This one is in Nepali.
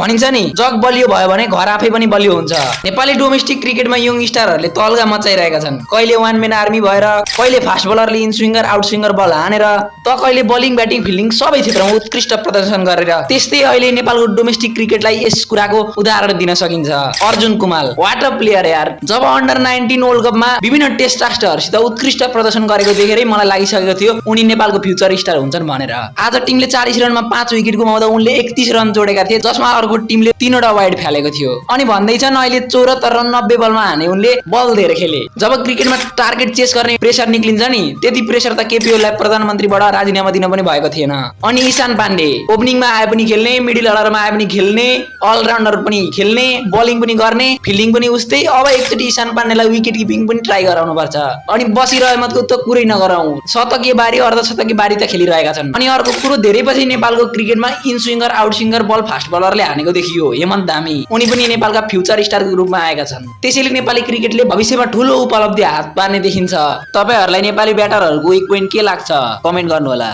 भनिन्छ नि जग बलियो भयो भने घर आफै पनि बलियो हुन्छ। नेपाली डोमेस्टिक क्रिकेटमा यङ स्टारहरूले तल्गा मचाइरहेका छन्। कहिले वान मैन आर्मी भएर, कहिले फास्ट बलरले in swinger out swinger ball हानेर, त कहिले बलिङ ब्याटिङ फिल्डिङ सबै क्षेत्रमा उत्कृष्ट प्रदर्शन गरेर। त्यस्तै अहिले नेपालको डोमेस्टिक क्रिकेटलाई यस कुराको उदाहरण दिन सकिन्छ। Arjun Kumal what a player यार। जब अन्डर 19 वर्ल्ड कपमा विभिन्न टेस्ट राष्ट्रहरूसित उत्कृष्ट प्रदर्शन गरेको देखेरै मलाई लागिसकेको थियो उनी नेपालको फ्युचर स्टार हुन्छन् भनेर। आज टिमले 40 रनमा 5 विकेट गुमाउँदा उनले 31 रन जोडेका थिए, जसमा अर्को टिमले 3वटा वाइड फालेको थियो। अनि भन्दैछन् अहिले 74 रन 90 बलमा हाने उनले बल धेरै खेले। जब क्रिकेटमा टार्गेट चेस गर्ने प्रेसर निक्लिन्छ नि, त्यति प्रेसर त केपी ओलीलाई प्रधानमन्त्रीबाट राजीनामा दिन पनि भएको थिएन। अनि ईशान पाण्डे ओपनिङमा आए पनि खेल्ने, मिडल अर्डरमा आए पनि खेल्ने, अलराउन्डर पनि खेल्ने, बलिङ पनि गर्ने, फिल्डिङ पनि उस्तै। अब एकचोटि ईशान पाण्डेलाई विकेट किपिङ पनि ट्राई गराउनु पर्छ। अनि बसिर अहमदको त कुरै नगराउँ, शतकीय बारी अर्धशतकीय बारी त खेलिरहेका छन्। अनि अर्को कुरो, धेरै पछि नेपालको क्रिकेटमा in swinger out swinger ball fast बलरले हानेको देखियो। हेमन्त धामी उनी पनि नेपालका फ्युचर स्टारको रूपमा आएका छन्। त्यसैले नेपाली क्रिकेटले भविष्यमा ठूलो उपलब्धि हात पार्ने देखिन्छ। तपाईहरुलाई नेपाली ब्याटरहरूको विक पोइन्ट के लाग्छ कमेन्ट गर्नु होला।